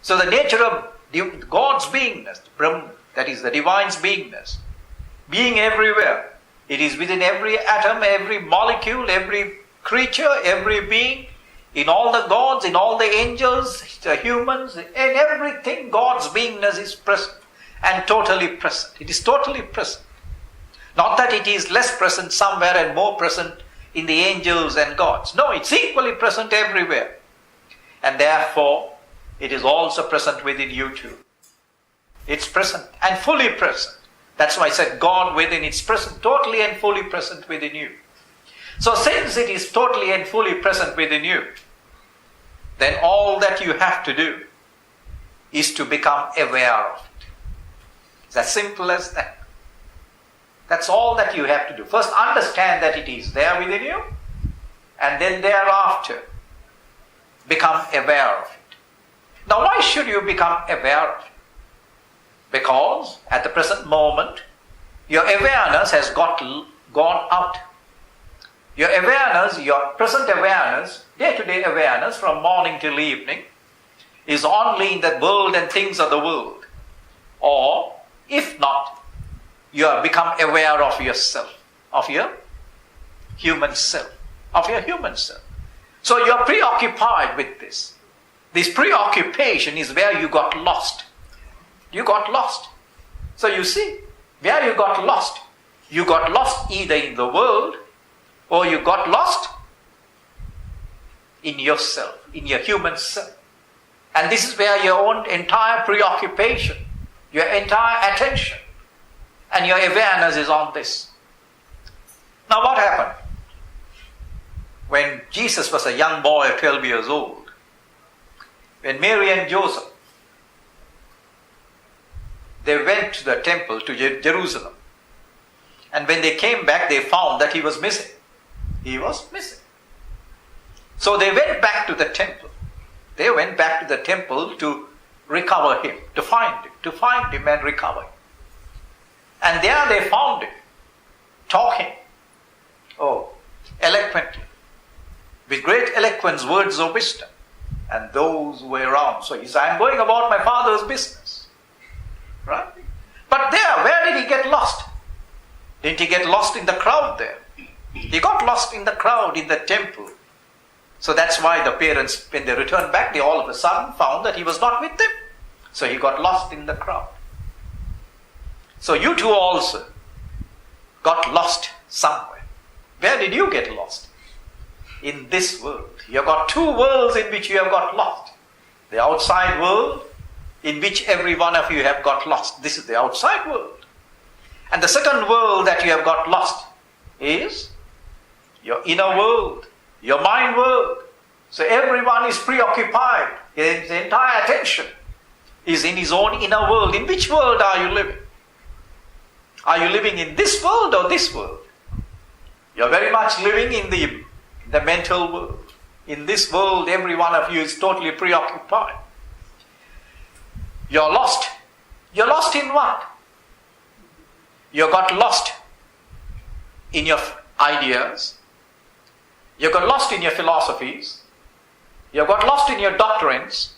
So the nature of God's beingness, Brahman, that is the divine's beingness, being everywhere. It is within every atom, every molecule, every creature, every being, in all the gods, in all the angels, the humans, in everything God's beingness is present and totally present. It is totally present. Not that it is less present somewhere and more present in the angels and gods. No, it's equally present everywhere. And therefore, it is also present within you too. It's present and fully present. That's why I said God within, it's present, totally and fully present within you. So since it is totally and fully present within you, then all that you have to do is to become aware of it. It's as simple as that. That's all that you have to do. First, understand that it is there within you, and then thereafter, become aware of it. Now, why should you become aware of it? Because at the present moment, your awareness has gone out. Your awareness, your present awareness, day-to-day awareness from morning till evening, is only in the world and things of the world. Or, if not, you have become aware of yourself, of your human self, So you are preoccupied with this. This preoccupation is where you got lost. You got lost. So you see, where you got lost? You got lost either in the world, or you got lost in yourself, in your human self. And this is where your own entire preoccupation, your entire attention, and your awareness is on this. Now what happened? When Jesus was a young boy of 12 years old, when Mary and Joseph, they went to the temple to Jerusalem. And when they came back, they found that he was missing. He was missing. So they went back to the temple. They went back to the temple to recover him, to find him and recover him. And there they found him, talking, eloquently, with great eloquence, words of wisdom. And those who were around. So he said, I'm going about my father's business. Right? But there, where did he get lost? Didn't he get lost in the crowd there? He got lost in the crowd in the temple. So that's why the parents, when they returned back, they all of a sudden found that he was not with them. So he got lost in the crowd. So you too also got lost somewhere. Where did you get lost? In this world. You have got two worlds in which you have got lost. The outside world, in which every one of you have got lost. This is the outside world. And the second world that you have got lost is your inner world, your mind world. So everyone is preoccupied. His entire attention is in his own inner world. In which world are you living? Are you living in this world or this world? You're very much living in the mental world. In this world, every one of you is totally preoccupied. You're lost. You're lost in what? You got lost in your ideas. You got lost in your philosophies. You got lost in your doctrines.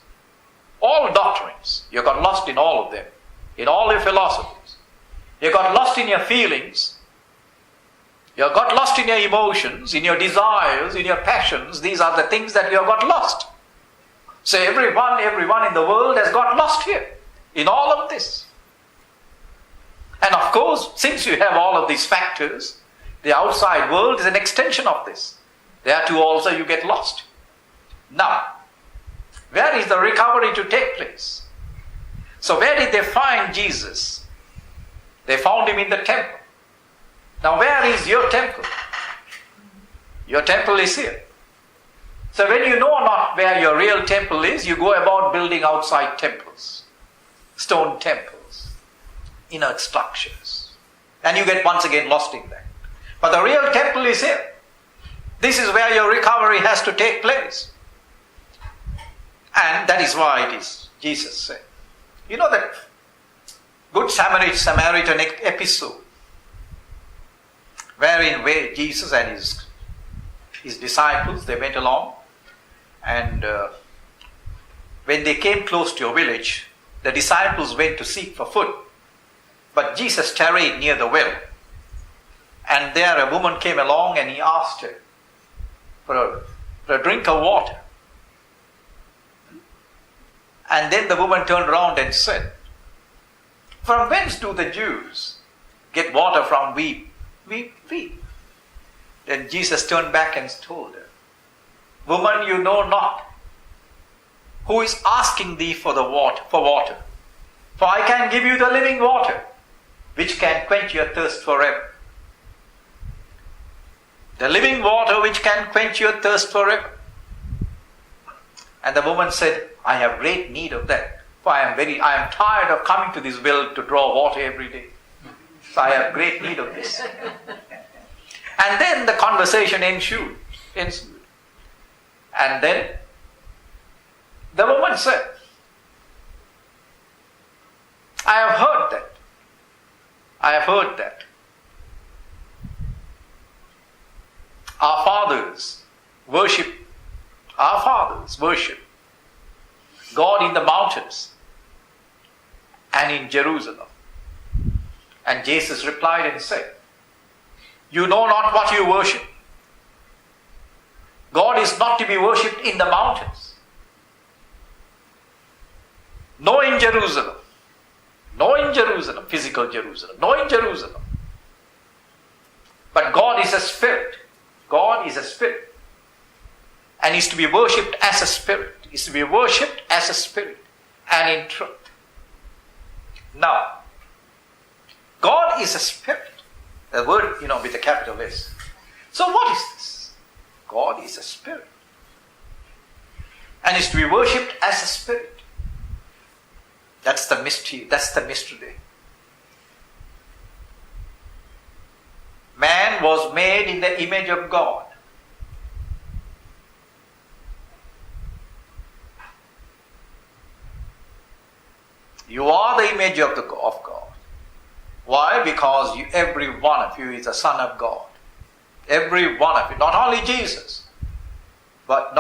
All doctrines. You got lost in all of them. In all your philosophies. You got lost in your feelings. You got lost in your emotions, in your desires, in your passions. These are the things that you have got lost. So everyone in the world has got lost here, in all of this. And of course, since you have all of these factors, the outside world is an extension of this. There too also you get lost. Now, where is the recovery to take place? So where did they find Jesus? They found him in the temple. Now where is your temple? Your temple is here. So when you know not where your real temple is, you go about building outside temples, stone temples, inert structures, and you get once again lost in that. But the real temple is here. This is where your recovery has to take place. And that is why it is, Jesus said. You know that Good Samaritan episode, wherein Jesus and his disciples, they went along, and when they came close to a village, the disciples went to seek for food. But Jesus tarried near the well. And there a woman came along and he asked her for a drink of water. And then the woman turned around and said, "From whence do the Jews get water from we feed?" Then Jesus turned back and told her, "Woman, you know not who is asking thee for water. For I can give you the living water, which can quench your thirst forever." The living water which can quench your thirst forever. And the woman said, "I have great need of that. For I am tired of coming to this well to draw water every day. So I have great need of this." And then the conversation ensued. And then the woman said, I have heard that. Our fathers worship God in the mountains and in Jerusalem. And Jesus replied and said, "You know not what you worship. God is not to be worshipped in the mountains, nor in Jerusalem, physical Jerusalem, nor in Jerusalem. But God is a spirit. God is a spirit. And is to be worshipped as a spirit. Is to be worshipped as a spirit and in truth." Now, God is a spirit. The word, with a capital S. So what is this? God is a spirit. And is to be worshipped as a spirit. That's the mystery. That's the mystery. Man was made in the image of God. You are the image of God. Why? Because every one of you is a son of God. Every one of you. Not only Jesus, but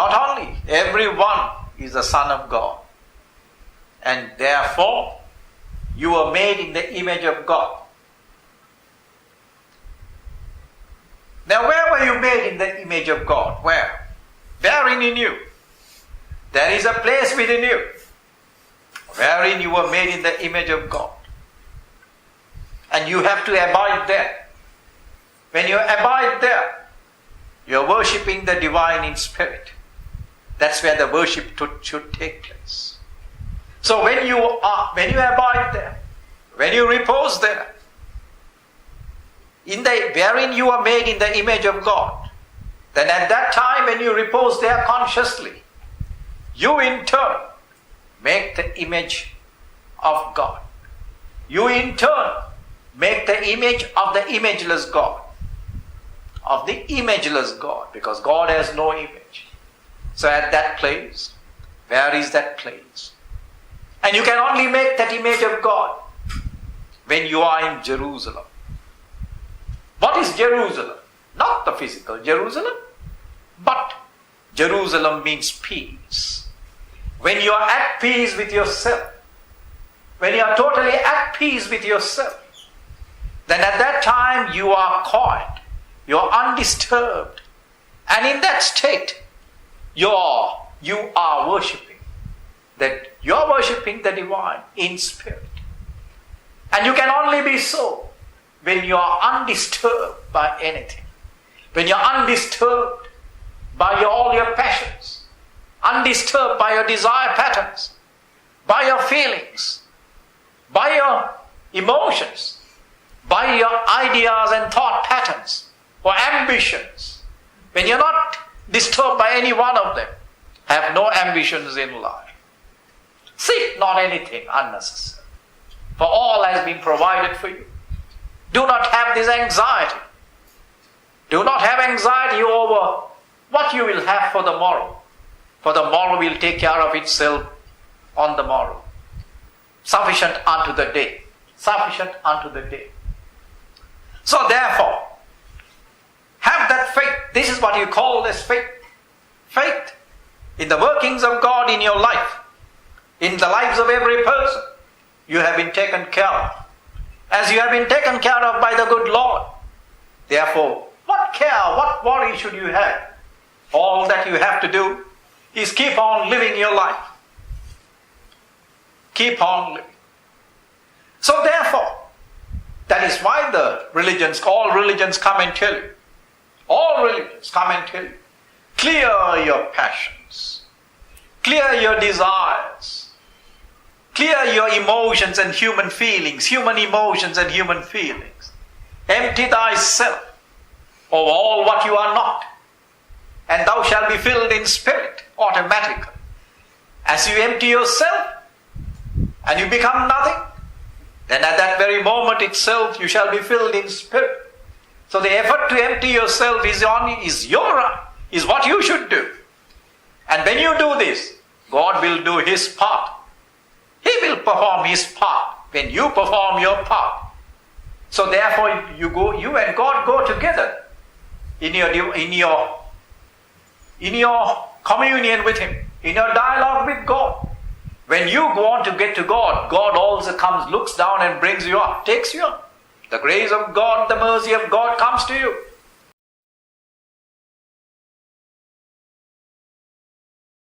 every one is a son of God. And therefore, you are made in the image of God. Now, where were you made in the image of God? Where? Wherein in you. There is a place within you wherein you were made in the image of God. And you have to abide there. When you abide there, you are worshipping the divine in spirit. That's where the worship should take place. So when you abide there, when you repose there, wherein you are made in the image of God, then at that time when you repose there consciously, you in turn make the image of God. You in turn make the image of the imageless God. Of the imageless God, because God has no image. So at that place, where is that place? And you can only make that image of God when you are in Jerusalem. What is Jerusalem? Not the physical Jerusalem, but Jerusalem means peace. When you are at peace with yourself, when you are totally at peace with yourself, then at that time you are quiet, you are undisturbed, and in that state you are worshipping. That you are worshipping the divine in spirit. And you can only be so when you are undisturbed by anything. When you are undisturbed by all your passions, undisturbed by your desire patterns, by your feelings, by your emotions, by your ideas and thought patterns or ambitions. When you're not disturbed by any one of them, have no ambitions in life. Seek not anything unnecessary, for all has been provided for you. Do not have this anxiety. Do not have anxiety over what you will have for the morrow, for the morrow will take care of itself on the morrow. Sufficient unto the day. Sufficient unto the day. So therefore, have that faith. This is what you call as faith. Faith in the workings of God in your life. in the lives of every person. You have been taken care of, as you have been taken care of by the good Lord. Therefore, what care, what worry should you have? All that you have to do is keep on living your life. Keep on living. So therefore, that is why all religions come and tell you. All religions come and tell you. Clear your passions. Clear your desires. Clear your emotions and human feelings, human emotions and human feelings. Empty thyself of all what you are not, and thou shalt be filled in spirit automatically. As you empty yourself and you become nothing, then at that very moment itself you shall be filled in spirit. So the effort to empty yourself is what you should do. And when you do this, God will do His part. He will perform His part when you perform your part. So therefore you and God go together in your communion with Him, in your dialogue with God. When you go on to get to God, God also comes, looks down and brings you up, takes you up. The grace of God, the mercy of God comes to you.